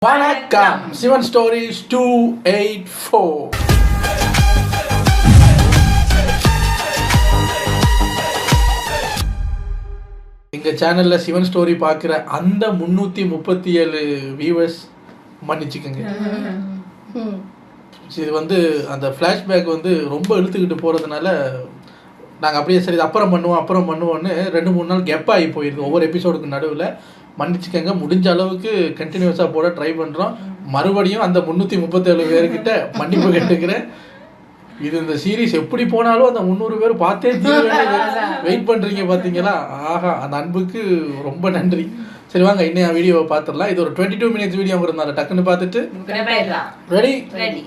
வணக்கம் சிவன் ஸ்டோரிஸ் 284. எங்கள் சேனலில் சிவன் ஸ்டோரி பார்க்குற அந்த 337 வியூவர்ஸ் மன்னிச்சுக்கோங்க. இது அந்த ஃப்ளாஷ்பேக் ரொம்ப இழுத்துக்கிட்டு போகிறதுனால நாங்கள் அப்படியே சரி அப்புறம் பண்ணுவோன்னு 2-3 நாள் கெப் ஆகி போயிருக்கு ஒவ்வொரு எபிசோடுக்கு நடுவில். மன்னிச்சுக்கங்க, முடிஞ்ச அளவுக்கு கண்டினியூஸாக போட ட்ரை பண்ணுறோம். மறுபடியும் அந்த 337 பேர்கிட்ட மன்னிப்பு கேட்டுக்கிறேன். இந்த சீரீஸ் எப்படி போனாலும் அந்த 300 பேர் பார்த்தே வெயிட் பண்ணுறீங்க பார்த்தீங்களா? ஆஹா, அந்த அன்புக்கு ரொம்ப நன்றி. சரி வாங்க இன்னும் வீடியோவை பார்த்துடலாம். இது ஒரு 22 மினிட்ஸ் வீடியோ இருந்தாலும் டக்குன்னு பார்த்துட்டு ரெடி.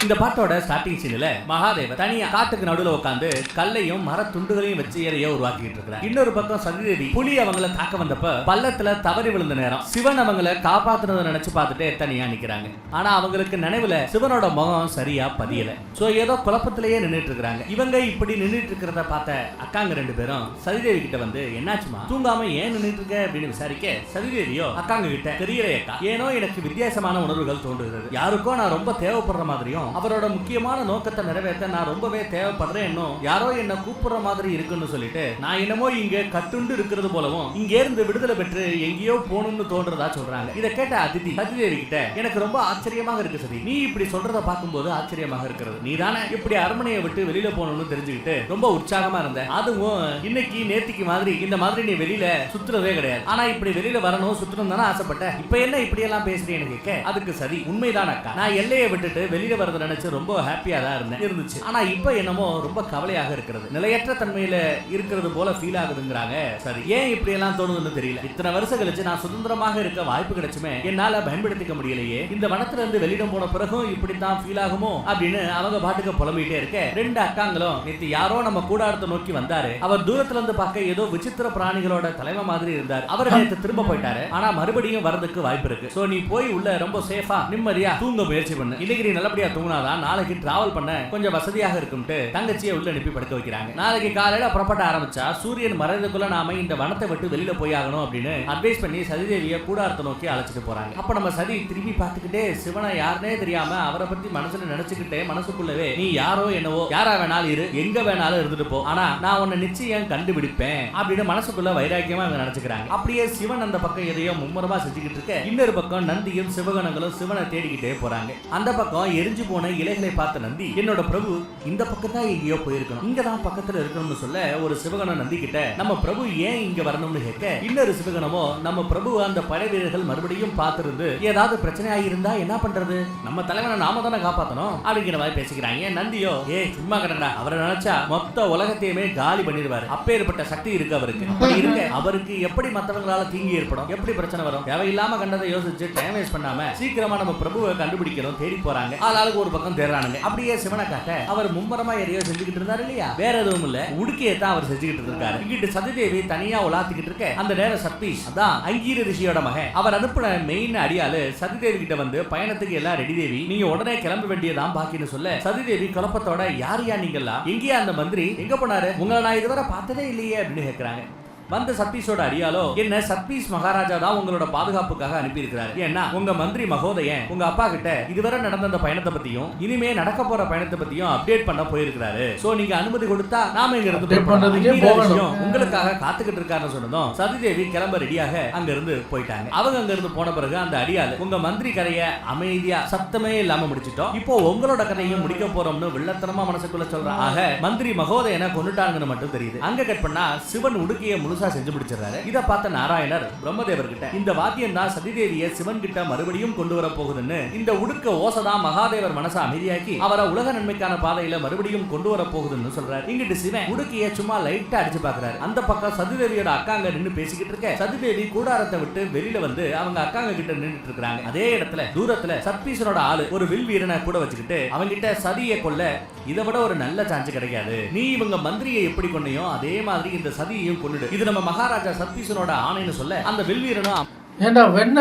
இந்த பாட்டோட ஸ்டார்டிங் சீன்ல மகாதேவர் தனியா காட்டுக்கு நடுவுல உட்காந்து கல்லையும் மர துண்டுகளையும் வச்சு ஏறைய உருவாக்கிட்டு இருக்கிறார். இன்னொரு பக்கம் சதிதேவி புலி அவங்கள தாக்க வந்தப்ப பள்ளத்துல தவறி விழுந்த நேரம் சிவன் அவங்கள காப்பாத்துறத நினைச்சு பார்த்துட்டே தனியா நிக்கிறாங்க. ஆனா அவங்களுக்கு நினைவுல சிவனோட முகம் சரியா பதியல. சோ ஏதோ குழப்பத்திலேயே நின்றுட்டு இருக்காங்க. இவங்க இப்படி நின்றுட்டு இருக்கிறத பார்த்த அக்காங்க 2 பேரும் சதிதேவி கிட்ட என்னாச்சுமா தூங்காம ஏன் நின்றுட்டு இருக்க அப்படின்னு விசாரிக்க, சதிதேவியோ அக்காங்க கிட்ட தெரியல அக்கா, ஏனோ எனக்கு வித்தியாசமான உணர்வுகள் தோன்றுகிறது. யாருக்கோ நான் ரொம்ப தேவைப்படுற மாதிரியும் அவரோட முக்கியமான நோக்கத்தை நிறைவேற்ற நான் ரொம்பவே தேவைப்படுறேன், இன்னும் யாரோ என்ன கூப்பிடுற மாதிரி இருக்குன்னு சொல்லிட்டு நான் என்னமோ இங்க கட்டுண்டு இருக்கிறது போலவும் இங்க இருந்து விடுதலை பெற்று எங்கேயோ போகணும்னு தோன்றதா சொல்றாங்க. இதை கேட்ட அதிதி சதிதேவி கிட்ட எனக்கு ரொம்ப ஆச்சரியமாக இருக்கு சதி, நீ இப்படி சொல்றத பார்க்கும்போது ஆச்சரியமாக இருக்கிறது. நீ தானே இப்படி அரண்மனையை விட்டு வெளியில போகணும்னு தெரிஞ்சுக்கிட்டு ரொம்ப உற்சாகமா இருந்த, அதுவும் இன்னைக்கு நேத்திக்கு மாதிரி இந்த மாதிரி நீ வெளியில சுத்துறதே கிடையாது. ஆனா இப்படி வெளியில வரணும் சுத்தணும் தானே ஆசைப்பட்ட, இப்ப என்ன இப்படி எல்லாம் பேசுறேன்னு கேட்க, அதுக்கு சரி உண்மைதான் அக்கா, நான் எல்லையை விட்டுட்டு வெளியில வரது நினைச்சு ரொம்ப ஹாப்பியா தான் இருந்துச்சு. ஆனா இப்ப என்னமோ ரொம்ப கவலையாக இருக்கிறது, நிலையற்ற தன்மையில இருக்கிறது போல ஃபீல் ஆகுதுங்கறாங்க. சரி ஏன் இப்படி எல்லாம் தோணுதுன்னு தெரியல. இத்தனை வருஷம் கழிச்சு நான் சுதந்திரமாக இருக்க வாய்ப்பு கிடைச்சுமே என்னால பயன்படுத்திக்க முடியலையே, இந்த வனத்துல இருந்து வெளியிடம் போன பிறகும் இப்படித்தான் ஃபீல் ஆகுமோ அப்படின்னு அவங்க பாட்டுக்கு புலம்பிட்டே இருக்க, 2 அக்காங்களும் நேத்து யாரோ நம்ம கூடாரத்தை நோக்கி வந்தாரு, அவர் தூரத்துல இருந்து பார்க்க ஏதோ விசித்திர பிராணிகளோட தலைமை மாதிரி இருந்தார், அவர் நேத்து திரும்ப போயிட்டாரு, ஆனா மறுபடியும் வரதுக்கு வாய்ப்பு இருக்கு. சோ நீ போய் உள்ள ரொம்ப சேஃபா நிம்மதியா தூங்க முயற்சி பண்ணு, இன்னைக்கு நீ நல்லபடியா தூங்கினாதான் நாளைக்கு டிராவல் பண்ண கொஞ்சம் வசதியாக இருக்கும்ட்டு தங்கச்சியை உள்ள அனுப்பி படுக்க வைக்கிறாங்க. நாளைக்கு காலையில புறப்பட ஆரம்பிச்சா சூரியன் மறைறதுக்குள்ள நாம இந்த வனத்தை விட்டு வெளியில போய் ஆகணும் அப்படின்னு அட்வைஸ் பண்ணி சதிதேவியை கூடாரத்தை நோக்கி அழைச்சிட்டு போறாங்க. அப்ப நம்ம சதி திரும்பி பார்த்துக்கிட்டே சிவனை யாருனே தெரியாம அவரை பத்தி மனசுல நினைச்சுக்கிட்டே மனசுக்குள்ளவே நீ யாரோ என்னவோ யாரா வேணாலும் இரு, எங்க வேணாலும் இருந்துட்டு போ, ஆனா நான் உன்னை நிச்சயம் கண்டுபிடிப்பேன் அப்படின்னு மனசுக்குள்ள வைராக்கியமா அவங்க நினைச்சுக்கிறாங்க. அப்படியே சிவன் அந்த பக்கம் எதையோ மும்முரமா செஞ்சுக்கிட்டு இருக்க, இன்னொரு பக்கம் நந்தியும் சிவகணங்களும் சிவனை தேடிக்கிட்டே போறாங்க. அந்த பக்கம் எரிஞ்சு போன இலைகளை பார்த்த நந்தி, என்னோட பிரபு இந்த பக்கம் தான் எங்கேயோ போயிருக்கணும், இங்கதான் பக்கத்துல இருக்கணும்னு சொல்ல, ஒரு சிவகணம் நந்தி கிட்ட நம்ம பிரபு ஏன் இங்க வரணும்னு கேட்க, இன்னொரு சிவகணமோ நம்ம பிரபு அந்த படை வீரர்கள் மறுபடியும் பார்த்திருந்து ஏதாவது பிரச்சனை ஆகியிருந்தா என்ன பண்றது, நம்ம தலைவனை நாம தானே காப்பாத்தணும் அப்படிங்கிற மாதிரி பேசிக்கிறாங்க. நந்தியோ சும்மா கடண்டா, அவரை நினைச்சா மொத்த உலகத்தையுமே காலி பண்ணிடுவாரு, அப்பேற்பட்ட சக்தி இருக்கு அவருக்கு, அப்படி இருக்க அவருக்கு எப்படி மற்றவங்களால தீங்கி ஏற்படும், எப்படி பிரச்சனை வரும், தேவையில்லாம கண்டதை யோசிச்சு டைம் வேஸ்ட் பண்ணாம சீக்கிரமா நம்ம பிரபுவை கண்டுபிடிக்கணும் தேடி போறாங்க. ஆளாளுக்கு ஒரு பக்கம் தேடுறானுங்க. அப்படியே சிவனை காட்ட அவர் மும்மரமா எதையோ செஞ்சுக்கிட்டு இருந்தாரு இல்லையா, வேற எதுவும் இல்ல உடுக்கையை தான் அவர் செஞ்சுக்கிட்டு இருக்காரு. இங்கிட்டு சதிதேவி தனியா உலாத்திக்கிட்டு இருக்க, அந்த நேரம் சதீஷ் அதான் அங்கீர ரிஷியோட மகன், அவர் அனுப்பின மெயின் அடியாளு சதிதேவி கிட்ட பயணத்துக்கு எல்லாம் ரெடி தேவி, நீங்க உடனே கிளம்ப வேண்டியதான் பாக்கின்னு சொல்ல, சதிதேவி குழப்பத்தோட யாரையா நீங்களா, எங்கேயா அந்த மந்திரி எங்க போனாரு, உங்களை நான் இதுவரை பார்த்ததே இல்லையே அப்படின்னு கேட்கிறாங்க. வந்த சதீஷோட அடியாலோ, என்ன சதீஷ் மகாராஜா தான் உங்களோட பாதுகாப்புக்காக அனுப்பி இருக்கிறாரு, ஏன்னா உங்க மந்திரி மகோதயன் உங்க அப்பா கிட்ட இதுவரை நடந்த அந்த பயணத்தை பத்தியும் இனிமே நடக்க போற பயணத்தை பத்தியும் அப்டேட் பண்ண போயிருக்கிறாரு. சோ நீங்க அனுமதி கொடுத்தா நாம இங்க இருந்து உங்களுக்காக காத்துக்கிட்டு இருக்காருன்னு சொன்னதும் சதிதேவி கிளம்ப ரெடியாக அங்க இருந்து போயிட்டாங்க. அவங்க அங்க இருந்து போன பிறகு அந்த அடியாளு, உங்க மந்திரி கதைய அமைதியா சத்தமே இல்லாம முடிச்சிட்டோம், இப்போ உங்களோட கதையும் முடிக்க போறோம்னு வில்லத்தனமா மனசுக்குள்ள சொல்றாங்க. ஆக மந்திரி மகோதயனை கொண்டுட்டாங்கன்னு மட்டும் தெரியுது. அங்க கட் பண்ணா சிவன் உடுக்கைய முழுசா செஞ்சு முடிச்சிடறாரு. இத பார்த்த நாராயணர் பிரம்மதேவர் கிட்ட, இந்த வாத்தியம் தான் சதிதேவியை சிவன் கிட்ட மறுபடியும் கொண்டு வர போகுதுன்னு, இந்த உடுக்க ஓசைதான் மகாதேவர் மனசை அமைதியாக்கி அவரை உலக நன்மைக்கான பாதையில மறுபடியும் கொண்டு வர போகுதுன்னு சொல்றாரு. இங்கிட்டு சிவன் உடுக்கைய சும்மா லைட்டா அடிச்சு பாக்குறாரு. அந்த பக்கம் சதிதேவியோட அக்காங்க நின்னு பேசிக்கிட்டு இருக்க, சதிதேவி கூடாரத்தை விட்டு வெளியில வந்து அவங்க அக்காங்க கிட்ட நின்னுட்டு இருக்காங்க. அதே இடத்துல தூரத்துல சத்பீசனோட ஆளு ஒரு வில் வீரனை கூட வச்சுக்கிட்டு அவங்க கிட்ட சதியை கொல்ல இதை விட ஒரு நல்ல சான்ஸ் கிடைக்காது, நீ இவங்க மந்திரியை எப்படி கொன்னையோ அதே மாதிரி இந்த சதியையும் கொன்னுடு, இது நம்ம மகாராஜா சத்பீசனோட ஆணைன்னு சொல்ல, அந்த வில்வீரனும் ஏண்டா வெண்ண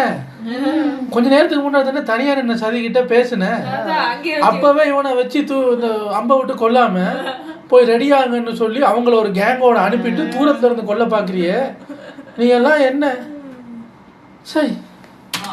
கொஞ்ச நேரத்துக்கு முன்னாடி தானே தனியா என்ன சதிக்கிட்ட பேசுனேன், அப்பவே இவனை வச்சு இந்த அம்பை விட்டு கொல்லாம போய் ரெடியாங்கன்னு சொல்லி அவங்கள ஒரு கேங்கோட அனுப்பிட்டு தூரத்துல இருந்து கொல்ல பாக்குறியே, நீ எல்லாம் என்ன சரி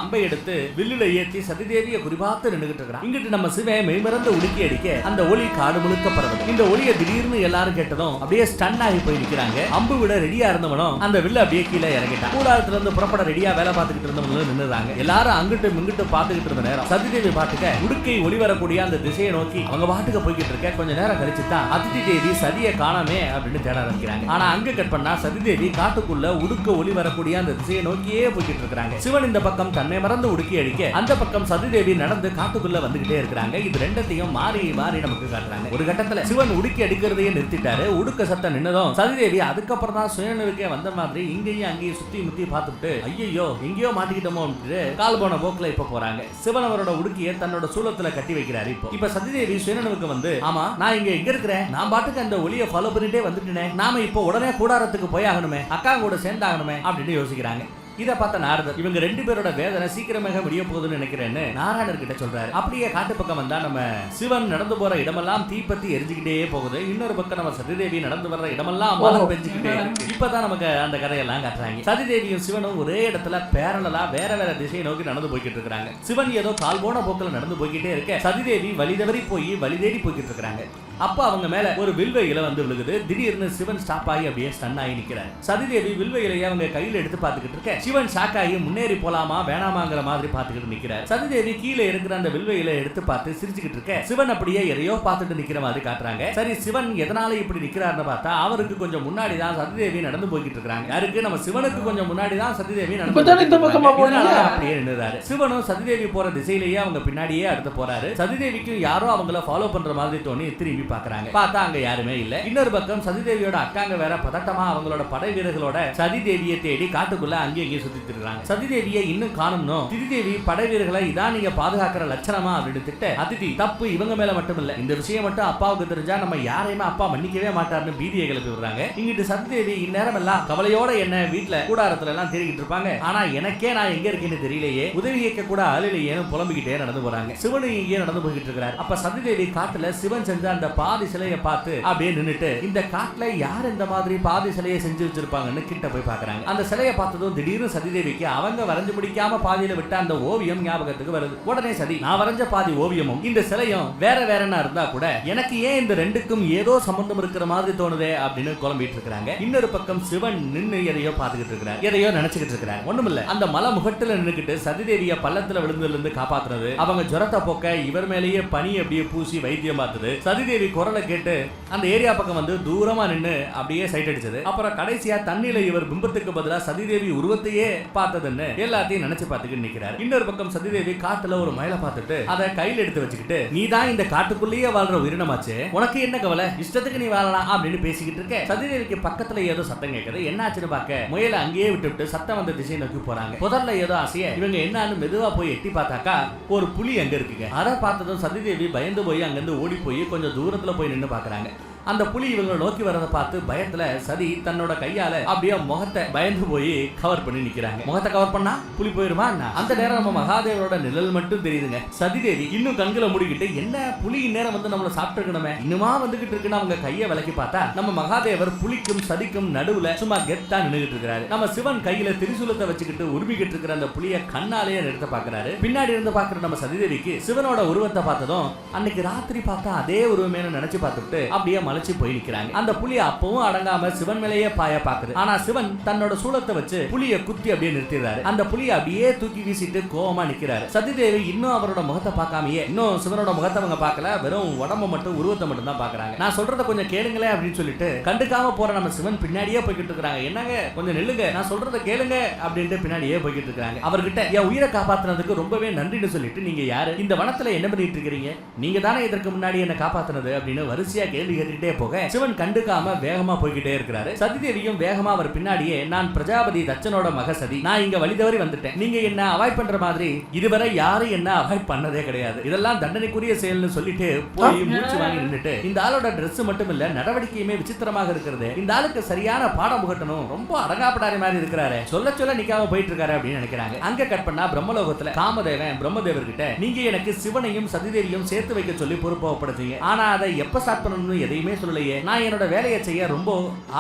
அம்பை எடுத்து வில்லுல ஏற்றி சதிதேவியை குறிபாத்து நின்றுகிட்டு இருக்கிறான். இங்கிட்டு நம்ம சிவன் மெய்மறந்து உடுக்கி அடிக்க அந்த ஒளி காடு முழுக்க பரவுது. இந்த ஒளியை திடீர்னு எல்லாரும் கேட்டதும் அப்படியே ஸ்டன் ஆகி போய் நிக்கிறாங்க. அம்பு விட ரெடியா இருந்தவனும் அந்த வில்ல அப்படியே கீழே இறங்கிட்டான். கூடாரத்துல இருந்து புறப்பட ரெடியா வேலை பார்த்துக்கிட்டு இருந்தவங்களும் நின்னுறாங்க. எல்லாரும் அங்கிட்டு இங்கிட்டு பார்த்துக்கிட்டு இருந்த நேரம் சதிதேவி பாட்டுக்க உடுக்கை ஒளி வரக்கூடிய அந்த திசையை நோக்கி அவங்க பாட்டுக்கு போய்கிட்டு இருக்க. கொஞ்ச நேரம் கழிச்சு தான் அதிதி தேவி சதியை காணாமே அப்படின்னு தேட ஆரம்பிக்கிறாங்க. ஆனா அங்க கட் பண்ணா சதிதேவி காட்டுக்குள்ள உடுக்க ஒளி வரக்கூடிய அந்த திசையை நோக்கியே போய்கிட்டு இருக்காங்க. சிவன் இந்த பக்கம் தன்னை மறந்து உடுக்கி அடிக்க, அந்த பக்கம் சதிதேவி நடந்து காட்டுக்குள்ள வந்துகிட்டே இருக்காங்க. இது ரெண்டத்தையும் மாறி மாறி நமக்கு காட்டுறாங்க. ஒரு கட்டத்துல சிவன் உடுக்கி அடிக்கிறதையே நிறுத்திட்டாரு. உடுக்க சத்தம் நின்னதும் சதிதேவி அதுக்கப்புறம் தான் சுயநினைவுக்கே வந்த மாதிரி இங்கேயும் அங்கேயும் சுத்தி முத்தி பார்த்துட்டு ஐயோ எங்கேயோ மாட்டிக்கிட்டோமோ அப்படின்ட்டு கால் போன போக்குல இப்ப போறாங்க. சிவன் அவரோட உடுக்கிய தன்னோட சூலத்துல கட்டி வைக்கிறாரு. இப்ப சதிதேவி சுயநினைவுக்கு வந்து, ஆமா நான் இங்க இருக்கிறேன், நான் பாட்டுக்கு அந்த ஒளியை ஃபாலோ பண்ணிட்டே வந்துட்டேன், நாம இப்போ உடனே கூடாரத்துக்கு போய் ஆகணுமே, அக்கா கூட சேர்ந்தாகணுமே அப்படின்னு யோசிக்கிறாங்க. இதை பார்த்த நாரதர் இவங்க ரெண்டு பேரோட வேதனை சீக்கிரமாக முடிய போகுதுன்னு நினைக்கிறேன்னு நாராயணர் கிட்ட சொல்றாரு. அப்படியே காட்டு பக்கம் வந்தா நம்ம சிவன் நடந்து போற இடமெல்லாம் தீப்பத்தி எரிஞ்சுக்கிட்டே போகுது. இன்னொரு பக்கம் நம்ம சதிதேவி நடந்து வர்ற இடமெல்லாம் மழை பெஞ்சுக்கிட்டே இருக்கு. இப்பதான் நமக்கு அந்த கதையெல்லாம் காட்டுறாங்க. சதிதேவியும் சிவனும் ஒரே இடத்துல பேரலா வேற வேற திசையை நோக்கி நடந்து போய்கிட்டு இருக்காங்க. சிவன் ஏதோ கால் போன போக்கில் நடந்து போய்கிட்டே இருக்க, சதிதேவி வழி தவறி போய் வழி தேடி போய்கிட்டு இருக்காங்க. அப்ப அவங்க மேல ஒரு வில்வ இலை வந்து விழுகுது. திடீர்னு சிவன் ஸ்டாப் ஆகி அப்படியே ஸ்டன் ஆகி நிக்கிறார். சதிதேவி வில்வ இலையை அவங்க கையில எடுத்து பார்த்துக்கிட்டு இருக்க, சிவன் ஷாக் ஆகி முன்னேறி போலாமா வேணாமாங்கிற மாதிரி பார்த்துக்கிட்டு நிக்கிறார். சதிதேவி கீழே இருக்கிற அந்த வில்வ இலை எடுத்து பார்த்து சிரிச்சுக்கிட்டு இருக்க, சிவன் அப்படியே எதையோ பார்த்துட்டு நிக்கிற மாதிரி காட்டுறாங்க. சரி சிவன் எதனால இப்படி நிக்கிறாருன்னு பார்த்தா, அவருக்கு கொஞ்சம் முன்னாடி தான் சதிதேவி நடந்து போய்கிட்டு இருக்காங்க. யாருக்கு? நம்ம சிவனுக்கு கொஞ்சம் முன்னாடி தான் சதிதேவி நடந்து அப்படியே நின்னுறாரு. சிவனும் சதிதேவி போற திசையிலேயே அவங்க பின்னாடியே அடுத்து போறாரு. சதிதேவிக்கும் யாரோ அவங்கள ஃபாலோ பண்ற மாதிரி தோணி திரும்பி பாக்குறாங்க. பார்த்தா அங்க யாருமே இல்ல. இன்னொரு பக்கம் சதிதேவியோட அக்காங்க வேற பதட்டமா அவங்களோட படை வீரர்களோட சதிதேவியை தேடி காட்டுக்குள்ள அங்கேயே சுத்தி இருக்காங்க. சதிதேவியை இன்னும் காணும்னோ, திதிதேவி படை வீரர்களை இதான் நீங்க பாதுகாக்கிற லட்சணமா அப்படின்னு திட்ட, அதிதி தப்பு இவங்க மேல மட்டும் இல்ல, இந்த விஷயம் மட்டும் அப்பாவுக்கு தெரிஞ்சா நம்ம யாரையுமே அப்பா மன்னிக்கவே மாட்டாருன்னு பீதியை கிளப்பி விடுறாங்க. இங்கிட்டு சதிதேவி இந்நேரம் எல்லாம் கவலையோட என்ன வீட்டுல கூடாரத்துல எல்லாம் தேடிக்கிட்டு இருப்பாங்க. ஆனா எனக்கே நான் எங்க இருக்கேன்னு தெரியலையே, உதவி கேட்க கூட ஆளிலேயே புலம்பிக்கிட்டே நடந்து போறாங்க. சிவனு இங்கே நடந்து போய்கிட்டு இருக்காரு. அப்ப சதிதேவி காட்டுல சிவன் செஞ்ச அந்த பாதி சிலையை பார்த்து அப்படியே நின்னுட்டு, இந்த காட்டுல யார் இந்த மாதிரி பாதி சிலையை செஞ்சு வச்சிருப்பாங்கன்னு கிட்ட போய் பாக்குறாங்க. அந்த சிலையை பார்த்ததும் திடீர்னு சதிதேவிக்கு அவங்க வரைஞ்சு முடிக்காம பாதியில விட்ட அந்த ஓவியம் ஞாபகத்துக்கு வருது. உடனே சதி, நான் வரைஞ்ச பாதி ஓவியமும் இந்த சிலையும் வேற வேறனா இருந்தா கூட எனக்கு ஏன் இந்த ரெண்டுக்கும் ஏதோ சம்பந்தம் இருக்கிற மாதிரி தோணுதே அப்படின்னு குழம்பிட்டு இருக்காங்க. இன்னொரு பக்கம் சிவன் நின்னு எதையோ பார்த்துக்கிட்டு இருக்கிறார், எதையோ நினைச்சுக்கிட்டு இருக்கிறார். ஒண்ணுமில்ல, அந்த மலை முகட்டுல நின்னுக்கிட்டு சதிதேவிய பள்ளத்துல விழுந்ததுல இருந்து காப்பாத்துறது, அவங்க ஜுரத்தை போக்க இவர் மேலேயே பனி அப்படியே பூசி வைத்தியம் பார்த்தது, சதிதேவி குரலை கேட்டு அந்த ஏரியா பக்கம் வந்து தூரமா நின்னு அப்படியே சைட் அடிச்சது, அப்புறம் கடைசியா தண்ணியில இவர் பிம்பத்துக்கு பதிலா சதிதேவி உருவத்தையே பார்த்ததுன்னு எல்லாத்தையும் நினைச்சு பார்த்துக்கிட்டு நிக்கிறார். இன்னொரு பக்கம் சதிதேவி காட்டுல ஒரு மயிலை பார்த்துட்டு அதை கையில எடுத்து வச்சுக்கிட்டு, நீ தான் இந்த காட்டுக்குள்ளேயே வாழ்ற உயிரினமாச்சு, உனக்கு என்ன கவலை, இஷ்டத்துக்கு நீ வாழலாம் அப்படின்னு பேசிக்கிட்டு இருக்க. சதிதேவிக்கு பக்கத்துல ஏதோ சத்தம் கேட்குது. என்னாச்சுன்னு பார்க்க முயலை அங்கேயே விட்டுவிட்டு சத்தம் வந்த திசையை நோக்கி போறாங்க. புதர்ல ஏதோ ஆசைய இவங்க என்னன்னு மெதுவா போய் எட்டி பார்த்தாக்கா ஒரு புலி அங்க இருக்குங்க. அதை பார்த்ததும் சதிதேவி பயந்து போய் அங்கிருந்து ஓடி போய் கொஞ்சம் தூரத்துல போய் நின்று பாக்குறாங்க. அந்த புலி இவங்களை நோக்கி வரதை பார்த்து பயத்துல சதி தன்னோட கையால அப்படியே முகத்தை பயந்து போய் கவர் பண்ணி நிக்கிறாங்க. முகத்தை கவர் பண்ணா புலி போயிருமா? அந்த நேரம் நம்ம மகாதேவரோட நிழல் மட்டும் தெரியுதுங்க. சதிதேவி இன்னும் கண்களை மூடிக்கிட்டு, என்ன புலி நேரம் வந்து நம்மள சாப்பிட்டு இருக்கணுமே, இன்னுமா வந்துகிட்டு இருக்குன்னு அவங்க கையை விலக்கி பார்த்தா நம்ம மகாதேவர் புலிக்கும் சதிக்கும் நடுவுல சும்மா கெத்தா நின்னுகிட்டு இருக்கிறாரு. நம்ம சிவன் கையில திரிசூலத்தை வச்சுக்கிட்டு உருமிக்கிட்டு இருக்கிற அந்த புலிய கண்ணாலேயே நிறுத்த பாக்குறாரு. பின்னாடி இருந்து பாக்குற நம்ம சதிதேவிக்கு சிவனோட உருவத்தை பார்த்ததும் அன்னைக்கு ராத்திரி பார்த்தா அதே உருவமே நினைச்சு பார்த்துட்டு அப்படியே போய் நிக்கிறாங்க. அந்த புலி அப்பவும் அடங்காம சிவன் மேலேயே பாய பாக்குது. ஆனா சிவன் தன்னோட சூலத்தை வச்சு புலிய குத்தி அப்படியே நிறுத்திடுறாரு. அந்த புலியை அப்படியே தூக்கி வீசிட்டு கோவமா நிக்கிறாரு. சதிதேவி இன்னும் அவரோட முகத்தை பார்க்காமயே, இன்னும் சிவனோட முகத்தை அவங்க பார்க்கல, வெறும் உடம்ப மட்டும் உருவத்தை மட்டும் தான் பாக்குறாங்க. நான் சொல்றத கொஞ்சம் கேளுங்களேன் அப்படின்னு சொல்லிட்டு கண்டுக்காம போற நம்ம சிவன் பின்னாடியே போய்கிட்டு இருக்காங்க. என்னங்க கொஞ்சம் நில்லுங்க, நான் சொல்றத கேளுங்க அப்படின்ட்டு பின்னாடியே போய்கிட்டு இருக்காங்க. அவர்கிட்ட என் உயிரை காப்பாத்துனதுக்கு ரொம்பவே நன்றின்னு சொல்லிட்டு, நீங்க யாரு, இந்த வனத்துல என்ன பண்ணிட்டு இருக்கீங்க, நீங்க தானே இதற்கு முன்னாடி என்ன காப்பாத்துனது அப்படின்னு வரிசையா கேள்வி கேட்டுக்கிட்டே போக சிவன் கண்டுக்காம வேகமா போய்கிட்டே இருக்கிறாரு. சதிதேவியும் வேகமா அவர் பின்னாடியே, நான் பிரஜாபதி தச்சனோட மக சதி, நான் இங்க வழி தவறி வந்துட்டேன், நீங்க என்ன அவாய்ட் பண்ற மாதிரி இதுவரை யாரும் என்ன அவாய்ட் பண்ணதே கிடையாது, இதெல்லாம் தண்டனைக்குரிய செயல்னு சொல்லிட்டு போய் மூச்சு வாங்கி நின்னுட்டு, இந்த ஆளோட டிரெஸ் மட்டும் இல்ல நடவடிக்கையுமே விசித்திரமாக இருக்கிறது, இந்த ஆளுக்கு சரியான பாடம் புகட்டணும், ரொம்ப அடங்காப்படாரி மாதிரி இருக்கிறாரு, சொல்ல சொல்ல நிக்காம போயிட்டு இருக்காரு அப்படின்னு நினைக்கிறாங்க. அங்க கட் பண்ணா பிரம்மலோகத்துல காமதேவன் பிரம்மதேவர் கிட்ட, நீங்க எனக்கு சிவனையும் சதிதேவியும் சேர்த்து வைக்க சொல்லி பொறுப்பு ஒப்படைச்சீங்க, ஆனா அதை எப்ப ஸ்டார்ட் பண்ணணும்னு எதையுமே எதையுமே சொல்லலையே, நான் என்னோட வேலையை செய்ய ரொம்ப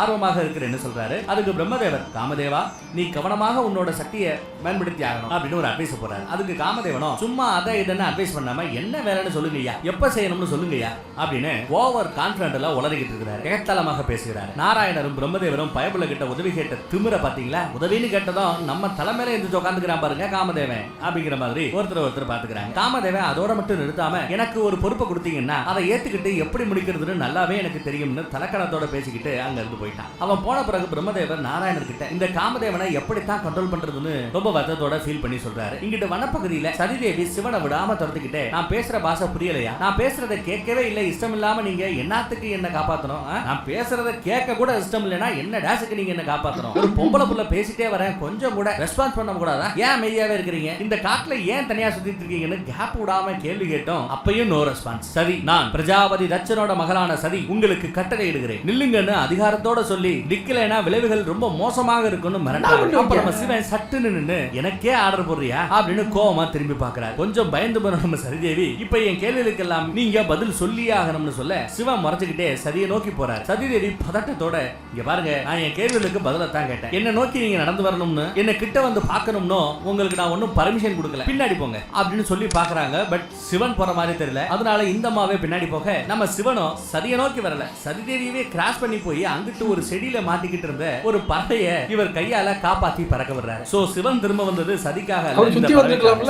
ஆர்வமாக இருக்கிறேன்னு சொல்றாரு. அதுக்கு பிரம்மதேவர், காமதேவா நீ கவனமாக உன்னோட சக்தியை பயன்படுத்தி ஆகணும் அப்படின்னு ஒரு அட்வைஸ் போறாரு. அதுக்கு காமதேவனும் சும்மா அதை இதன்னு அட்வைஸ் பண்ணாம என்ன வேலைன்னு சொல்லுங்கய்யா, எப்ப செய்யணும்னு சொல்லுங்கய்யா அப்படின்னு ஓவர் கான்பிடன்ட்ல உளறிக்கிட்டு இருக்கிறாரு. ஏகத்தலமாக பேசுகிறார். நாராயணரும் பிரம்மதேவரும் பயபுள்ள கிட்ட உதவி கேட்ட திமிர பாத்தீங்களா, உதவின்னு கேட்டதும் நம்ம தலைமையில இருந்து உட்காந்துக்கிறான் பாருங்க காமதேவன் அப்படிங்கிற மாதிரி ஒருத்தர் பாத்துக்கிறாங்க. காமதேவன் அதோட மட்டும் நிறுத்தாம எனக்கு ஒரு பொறுப்பை கொடுத்தீங்கன்னா அதை ஏத்துக்கிட்டு எப்படி முடிக்கிறதுன்னு நல்லாவே எனக்கு தெரியும்னு தலக்கணத்தோட பேசிக்கிட்டு அங்க இருந்து போயிட்டான். அவன் போன பிறகு பிரம்மதேவர் நாராயணர் கிட்ட இந்த காமதேவனை எப்படித்தான் கண்ட்ரோல் பண்றதுன்னு ரொம்ப வருத்தத்தோட ஃபீல் பண்ணி சொல்றாரு. இங்கிட்ட வனப்பகுதியில சதிதேவி சிவனை விடாம துரத்துக்கிட்டே நான் பேசுற பாஷை புரியலையா, நான் பேசுறதை கேட்கவே இல்லை, இஷ்டம் இல்லாம நீங்க என்னத்துக்கு என்ன காப்பாத்தணும், நான் பேசுறதை கேட்க கூட இஷ்டம் இல்லைன்னா என்ன டாஸுக்கு நீங்க என்ன காப்பாத்தணும், ஒரு பொம்பளை புள்ள பேசிட்டே வரேன் கொஞ்சம் கூட ரெஸ்பான்ஸ் பண்ண கூடாதா, ஏன் அமைதியாவே இருக்கிறீங்க, இந்த காட்டுல ஏன் தனியா சுத்திட்டு இருக்கீங்கன்னு கேப் விடாம கேள்வி கேட்டோம். அப்பயும் நோ ரெஸ்பான்ஸ். சரி நான் பிரஜாபதி தட்சனோட மகளான சதி உங்களுக்கு கட்டளை இடுகிறேன் நில்லுங்கன்னு அதிகாரத்தோட சொல்லி நிக்கலைனா விளைவுகள் ரொம்ப மோசமாக இருக்குன்னு மிரட்டாரு. அப்புறம் சிவன் சட்டுன்னு நின்னு எனக்கே ஆர்டர் போடுறியா அப்படின்னு கோவமா திரும்பி பார்க்கறாரு. கொஞ்சம் பயந்து போன நம்ம சரிதேவி இப்ப என் கேள்விகளுக்கெல்லாம் நீங்க பதில் சொல்லியே ஆகணும்னு சொல்ல சிவன் மறைச்சுக்கிட்டே சதியை நோக்கி போறாரு. சதிதேவி பதட்டத்தோட இங்க பாருங்க நான் என் கேள்விகளுக்கு பதிலத்தான் கேட்டேன், என்ன நோக்கி நீங்க நடந்து வரணும்னு என்ன கிட்ட வந்து பார்க்கணும்னு உங்களுக்கு நான் ஒன்னும் பர்மிஷன் கொடுக்கல, பின்னாடி போங்க அப்படின்னு சொல்லி பாக்குறாங்க. பட் சிவன் போற மாதிரி தெரியல. அதனால இந்த அம்மாவே பின்னாடி போக நம்ம சிவனும் சதியை நோக்கி வரல, சதிதேவியவே கிராஸ் பண்ணி போய் அங்கிட்டு ஒரு செடியில மாட்டிக்கிட்டு இருந்த ஒரு பறவையை இவர் கையால காப்பாத்தி பறக்க விடுறாரு. சோ சிவன் திரும்ப வந்தது சதிக்காக,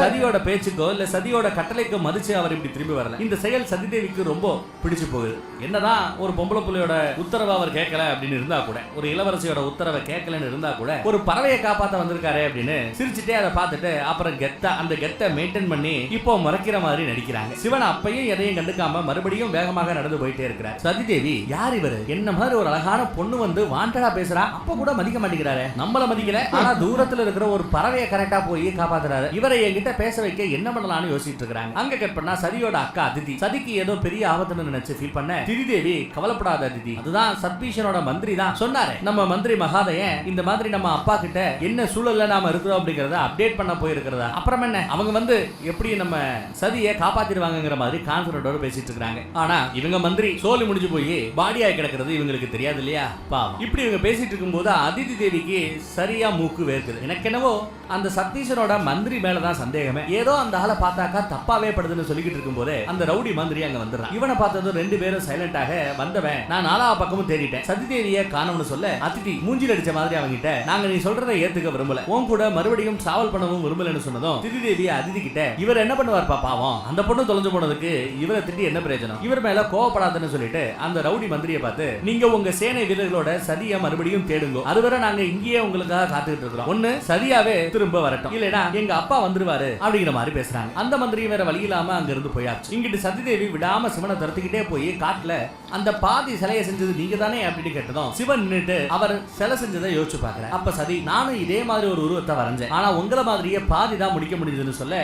சதியோட பேச்சுக்கோ இல்ல சதியோட கட்டளைக்கோ மதிச்சு அவர் இப்படி திரும்பி வரல. இந்த செயல் சதிதேவிக்கு ரொம்ப பிடிச்சு போகுது. என்னதான் ஒரு பொம்பளை புள்ளையோட உத்தரவை அவர் கேட்கல அப்படின்னு இருந்தா கூட, ஒரு இளவரசியோட உத்தரவை கேட்கலன்னு இருந்தா கூட, ஒரு பறவையை காப்பாத்த வந்திருக்காரு அப்படின்னு சிரிச்சுட்டே அதை பார்த்துட்டு அப்புறம் கெத்தா அந்த கெத்தை மெயின்டைன் பண்ணி இப்போ மறைக்கிற மாதிரி நடிக்கிறாங்க. சிவன் அப்பையும் எதையும் கண்டுக்காம மறுபடியும் வேகமாக நடந்து போயிட்டே இருக்கிறார். சதிதேவி யார் இவரு, என்ன மாதிரி ஒரு அழகான பொண்ணு வந்து வாண்டடா பேசுறா, அப்ப கூட மதிக்க மாட்டேங்கிறாரு, நம்மள மதிக்கல ஆனா தூரத்துல இருக்கிற ஒரு பறவையை கரெக்டா போய் காப்பாத்துறாரு, இவரை என்கிட்ட பேச வைக்க என்ன பண்ணலாம்னு யோசிச்சுட்டு இருக்காங்க. அங்க கட் பண்ணா சதியோட அக்கா அதிதி சதிக்கு ஏதோ பெரிய ஆபத்துன்னு நினைச்சு ஃபீல் பண்ண திதிதேவி கவலைப்படாத அதிதி, அதுதான் சத்பீஷனோட மந்திரி தான் சொன்னாரு, நம்ம மந்திரி மகாதயன் இந்த மாதிரி நம்ம அப்பா கிட்ட என்ன சூழல்ல நாம இருக்கிறோம் அப்படிங்கறத அப்டேட் பண்ண போயிருக்கிறதா, அப்புறம் என்ன அவங்க வந்து எப்படி நம்ம சதியை காப்பாத்திடுவாங்கங்கிற மாதிரி கான்ஃபிடன்டோட பேசிட்டு இருக்காங்க. ஆனா இவங்க மந்திரி சோலி முடிஞ்சு போய் பாடியா கிடக்கிறது இவங்களுக்கு தெரியாது இல்லையா பாவம். இப்படி இவங்க பேசிட்டு இருக்கும்போது அதிதி தேவிக்கு சரியா மூக்கு வேர்க்குது. எனக்கு என்னவோ அந்த சத்தீஷனோட மந்திரி மேலதான் சந்தேகமே, ஏதோ அந்த ஆளை பார்த்தாக்கா தப்பாவே படுதுன்னு சொல்லிக்கிட்டு இருக்கும் போது அந்த ரவுடி மந்திரி அங்க வந்துடுறான். இவனை பார்த்ததும் ரெண்டு பேரும் சைலண்டாக வந்தவன் நான் நாலா பக்கமும் தேடிட்டேன், சதிதேவியை காணோம்னு சொல்ல அதிதி மூஞ்சில் அடிச்ச மாதிரி அவங்கிட்ட நாங்க நீ சொல்றதை ஏத்துக்க விரும்பல, உன் கூட மறுபடியும் டிராவல் பண்ணவும் விரும்பலன்னு சொன்னதும் திதிதேவி அதிதி கிட்ட இவர் என்ன பண்ணுவார் பாவம், அந்த பொண்ணு தொலைஞ்சு போனதுக்கு இவரை திட்டி என்ன பிரயோஜனம், இவர் மேல கோவப்படாதுன்னு சொல்லிட்டு அந்த ரவுடி மந்திரியை பார்த்து நீங்க உங்க சேனை வீரர்களோட சதியை மறுபடியும் தேடுங்க, அதுவரை நாங்க இங்கேயே உங்களுக்காக காத்துக்கிட்டு இருக்கிறோம், ஒண்ணு சதியாவே திரும்ப வரட்டும் இல்லைனா எங்க அப்பா வந்துருவாரு அப்படிங்கிற மாதிரி பேசுறாங்க. அந்த மந்திரி வேற வழி இல்லாம அங்க இருந்து போயாச்சு. இங்கிட்டு சதிதேவி விடாம சிவனை துரத்திக்கிட்டே போய் காட்டுல அந்த பாதி சிலையை செஞ்சது நீங்க தானே அப்படின்னு கேட்டதும் சிவன் நின்னுட்டு அவர் சிலை செஞ்சதை யோசிச்சு பாக்குறேன். அப்ப சதி நானும் இதே மாதிரி ஒரு உருவத்தை வரைஞ்சேன், ஆனா உங்களை மாதிரியே பாதி தான் முடிக்க முடியுதுன்னு சொல்ல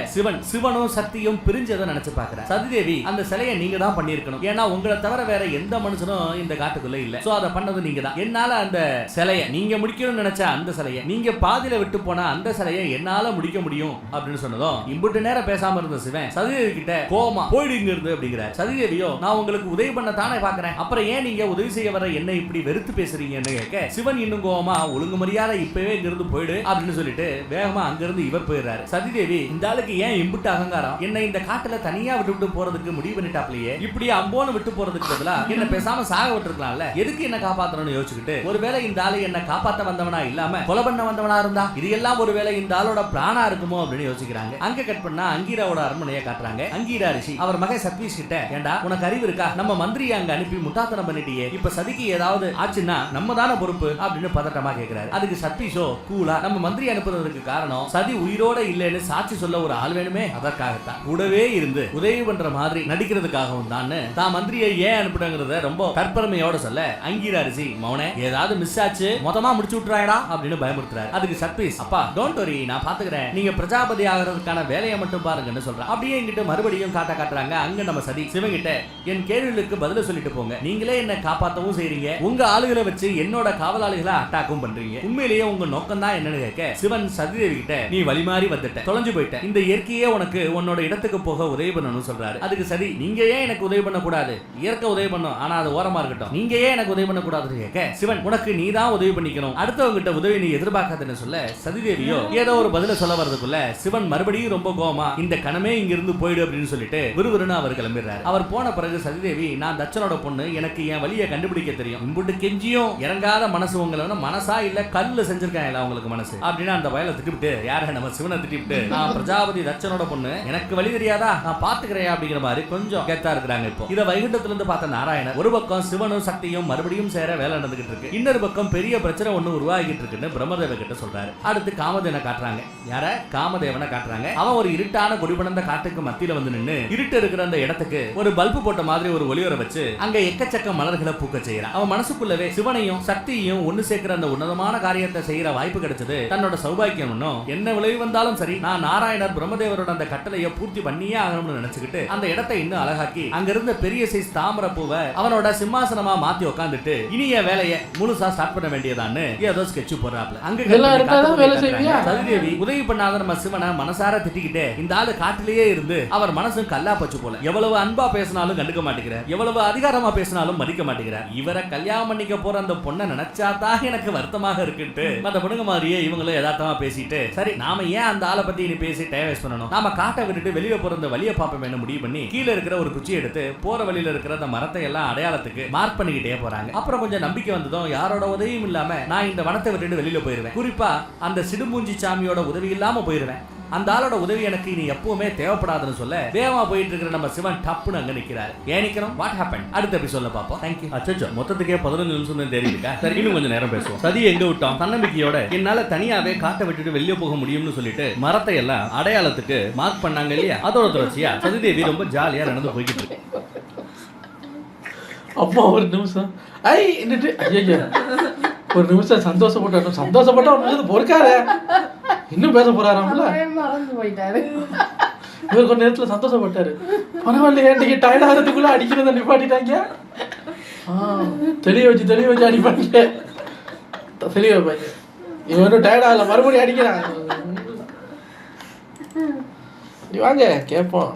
சிவனும் சக்தியும் பிரிஞ்சதை நினைச்சு பாக்குறேன். சதிதேவி அந்த சிலையை நீங்க தான் பண்ணிருக்கணும், ஏன்னா உங்களை தவிர வேற எந்த மனுஷனும் இந்த காட்டுக்குள்ள இல்ல, சோ அதை பண்ணது நீங்க தான், என்னால அந்த சிலையை நீங்க முடிக்கணும்னு நினைச்ச அந்த சிலையை நீங்க பாதியில விட்டு போன அந்த சிலையை என்னால முடிக்க முடியும் அப்படின்னு சொன்னதும் இம்புட்டு நேரம் பேசாம இருந்த சிவன் சதிதேவி கிட்ட கோமா போயிடுங்க இருந்து அப்படிங்கிறார். சதிதேவியோ நான் உங்களுக்கு உதவி பண்ண தானே பாக்குறேன், அப்புறம் ஏன் நீங்க உதவி செய்ய வர என்ன இப்படி வெறுத்து பேசுறீங்கன்னு கேட்க சிவன் இன்னும் கோவமா ஒழுங்கு மரியாதை இப்பவே இங்க இருந்து போயிடு அப்படின்னு சொல்லிட்டு வேகமா அங்க இருந்து இவர் போயிடுறாரு. சதிதேவி இந்த ஆளுக்கு ஏன் இம்புட்டு அகங்காரம், என்ன இந்த காட்டுல தனியா விட்டு போறதுக்கு முடிவு பண்ணிட்டாப்லயே, இப்படி அம்போன்னு விட்டு போறதுக்கு பதிலா என்ன பேசாம சாக விட்டுருக்கலாம்ல, எதுக்கு என்ன காப்பாத்தணும்னு யோசிச்சுக்கிட்டு ஒருவேளை இந்த ஆளு என்ன காப்பாத்த வந்தவனா இல்லாம கொலை பண்ண வந்தவனா இருந்தா இது எல்லாம் ஒருவேளை இந்த ஆளோட பிராணா இருக்குமோ அப்படின்னு யோசிக்கிறாங்க. அங்க கட் பண்ணா அங்கீராவோட அரண்மனையை காட்டுறாங்க. அங்கீரா ரிஷி அவர் மகன் சத்வீஷ் கிட்ட ஏண்டா உனக்கு அறிவு இருக்கா, நம்ம மந்திரி அங்க அனுப்பி முட்டாத்தனம் பண்ணிட்டியே, இப்ப சதிக்கு ஏதாவது ஆச்சுன்னா நம்ம தானே பொறுப்பு அப்படின்னு பதட்டமா கேக்குறாரு. அதுக்கு சத்வீஷோ கூலா நம்ம மந்திரி அனுப்புறதுக்கு காரணம் சதி உயிரோட இல்லைன்னு சாட்சி சொல்ல ஒரு ஆள் வேணுமே, அதற்காகத்தான் கூடவே இருந்து உதவி பண்ற மாதிரி நடிக்கிறதுக்காகவும் தான் தான் மந்திரியை ஏன் அனுப்புறங்கிறத ரொம்ப கற்பரமையோட சொல்ல அங்கீரா ரிஷி மௌனே ஏதாவது மிஸ் ஆச்சு மொத்தமா முடிச்சு விட்டுறாயடா அப்படின்னு பயமுறுத்துறாரு. அதுக்கு சத்வீஷ் அப்பா டோன்ட் வரி நான் பாத்துக்கிறேன், நீங்க பிரஜாபதி ஆகிறதுக்கான வேலையை மட்டும் பாருங்கன்னு சொல்றான். அப்படியே என்கிட்ட மறுபடியும் காட்டுறாங்க. அங்க நம்ம சதி சிவங்கிட்ட என் கேள்விகளுக்கு பதில சொல்லிட்டு போங்க, நீங்களே என்ன காப்பாத்தவும் செய்றீங்க, உங்க ஆளுகளை வச்சு என்னோட காவலாளிகளை அட்டாக்கும் பண்றீங்க, உண்மையிலேயே உங்க நோக்கம் தான் என்னன்னு கேட்க சிவன் சதிதேவி கிட்ட நீ வழிமாறி வந்துட்ட தொலைஞ்சு போயிட்ட, இந்த இயற்கையே உனக்கு உன்னோட இடத்துக்கு போக உதவி பண்ணணும்னு சொல்றாரு. அதுக்கு சரி நீங்க ஏன் எனக்கு உதவி பண்ண கூடாது, இயற்கை உதவி பண்ண பண்ணும், ஆனா அது ஓரமா இருக்கட்டும். நீங்க ஏன் எனக்கு உதவி பண்ண கூடாதுன்னு கேட்க சிவன், உனக்கு நீ தான் உதவி பண்ணிக்கணும், அடுத்தவங்க கிட்ட உதவி நீ எதிர்பார்க்காதுன்னு சொல்ல சதிதேவியோ ஏதோ ஒரு பதில சொல்ல வரதுக்குள்ள சிவன் மறுபடியும் ரொம்ப கோவமா இந்த கணமே இங்க இருந்து போயிடு அப்படின்னு சொல்லிட்டு விறுவிறுன்னு அவர் கிளம்பிடுறாரு. அவர் போன பிறகு சதிதேவி, நான் தட்சனோட பொண்ணு, எனக்கு என் வழியை கண்டுபிடிக்க தெரியும், இம்புட்டு கெஞ்சியும் இறங்காத மனசு உங்களை மனசா இல்ல கல்ல செஞ்சிருக்காங்க உங்களுக்கு மனசு அப்படின்னு அந்த வயலை திட்டிவிட்டு, யார நம்ம சிவனை திட்டிவிட்டு, நான் பிரஜாபதி தட்சனோட பொண்ணு, எனக்கு வழி தெரியாதா, நான் பாத்துக்கிறேன் அப்படிங்கிற மாதிரி கொஞ்சம் கேட்டா இருக்கிறாங்க. இப்போ இதை வைகுண்டத்துல இருந்து பார்த்த நாராயணர் ஒரு பக்கம் சிவனும் சக்தியும் மறுபடியும் சேர வேலை நடந்துகிட்டு இருக்கு, இன்னொரு பக்கம் பெரிய பிரச்சனை ஒண்ணு உருவாகிட்டு இருக்குன்னு பிரம்மதேவ கிட்ட சொல்றாரு. அடுத்து காமதேவனை காட்டுறாங்க. யார? காமதேவனை காட்டுறாங்க. அவன் ஒரு இருட்டான குடிபடந்த காட்டுக்கு மத்தியில வந்து நின்னு இருட்டு இருக்கிற அந்த இடத்துக்கு ஒரு பல்பு போட்ட மாதிரி ஒரு ஒளிவர வச்சு அங்க எக்கச்சக்க மலர்களை பூக்க செய்யறான். அவன் மனசுக்குள்ளவே சிவனையும் சக்தியையும் ஒண்ணு சேர்க்கிற அந்த உன்னதமான காரியத்தை செய்யற வாய்ப்பு கிடைச்சது தன்னோட சௌபாக்கியம். ஒன்னும் என்ன விளைவு வந்தாலும் சரி, நான் நாராயணர் பிரம்மதேவரோட அந்த கட்டளையை பூர்த்தி பண்ணியே ஆகணும்னு நினைச்சுக்கிட்டு அந்த இடத்தை இன்னும் அழகாக்கி அங்க இருந்த பெரிய சைஸ் தாமரை பூவை அவனோட சிம்மாசனமா மாத்தி உட்காந்துட்டு இனிய வேலையை முழுசா ஸ்டார்ட் பண்ண வேண்டியதான்னு ஏதோ ஸ்கெட்ச் போடுறாப்ல. அங்க சதிதேவி உதவி பண்ணாத நம்ம சிவனை மனசார திட்டிக்கிட்டே, இந்த ஆளு காட்டிலேயே இருந்து அவர் மனசும் கல்லா பச்சு போல, எவ்வளவு அன்பா பேசினாலும் கண்டுக்க மாட்டேங்கிறார், எவ்வளவு அதிகாரமா பேசினாலும் மதிக்க மாட்டேங்கிறார், இவரை கல்யாணம் பண்ணிக்க போற அந்த பொண்ணை நினைச்சாதான் எனக்கு வருத்தமாக இருக்குன்ட்டு அந்த பொண்ணுங்க மாதிரியே இவங்களும் யதார்த்தமா பேசிட்டு, சரி நாம ஏன் அந்த ஆளை பத்தி இனி பேசி டைம் வேஸ்ட் பண்ணணும், நாம காட்டை விட்டுட்டு வெளியே போற அந்த வழியை பாப்போம் முடிவு பண்ணி கீழே இருக்கிற ஒரு குச்சி எடுத்து போற வழியில இருக்கிற அந்த மரத்தை எல்லாம் அடையாளத்துக்கு மார்க் பண்ணிக்கிட்டே போறாங்க. அப்புறம் கொஞ்சம் நம்பிக்கை வந்ததும் யாரோட உதவியும் இல்லாம நான் இந்த வனத்தை விட்டுட்டு வெளியில போயிருவேன், குறிப்பா அந்த சிடுமூஞ்சி சாமியோட உதவி இல்லாம போயிருவேன், அந்த ஆளோட உதவி எனக்கு இனி எப்பவுமே தேவைப்படாதுன்னு சொல்ல வேகமா போயிட்டு இருக்கிற நம்ம சிவன் டப்புன்னு அங்க நிக்கிறாரு. ஏன் நிக்கிறோம், வாட் ஹேப்பன், அடுத்த எபிசோட்ல பாப்போம். Thank you. அச்சச்சோ, மொத்தத்துக்கே 15 நிமிஷம் தான் தெரியுதுக்கா. சரி, இன்னும் கொஞ்சம் நேரம் பேசுவோம். சதி எங்க விட்டோம், தன்னம்பிக்கையோட என்னால தனியாவே காட்டை விட்டுட்டு வெளியே போக முடியும்னு சொல்லிட்டு மரத்தை எல்லாம் அடையாளத்துக்கு மார்க் பண்ணாங்க இல்லையா, அதோட தொடர்ச்சியா சதிதேவி ரொம்ப ஜாலியா நடந்து போய்கிட்டு இருக்கு. அம்மா ஒரு நிமிஷம் ஒரு நிமிஷம் சந்தோஷப்பட்ட ஒரு நிமிஷம் பொறுக்காத, இன்னும் பேச போறாராம்ல, மறந்து போயிட்டாரு. இவர் கொஞ்ச நேரத்துல சந்தோஷப்பட்டாரு. பரவாயில்ல, ஏன்டிக்கு டயர்ட் ஆகிறதுக்குள்ள அடிக்கிறத நிப்பாட்டிட்டாங்க. தெளிய வச்சு அடிப்பாங்க, தெளிய வைப்பாங்க. இவன் டயர்ட் ஆகல, மறுபடியும் அடிக்கிறான். வாங்க கேட்போம்.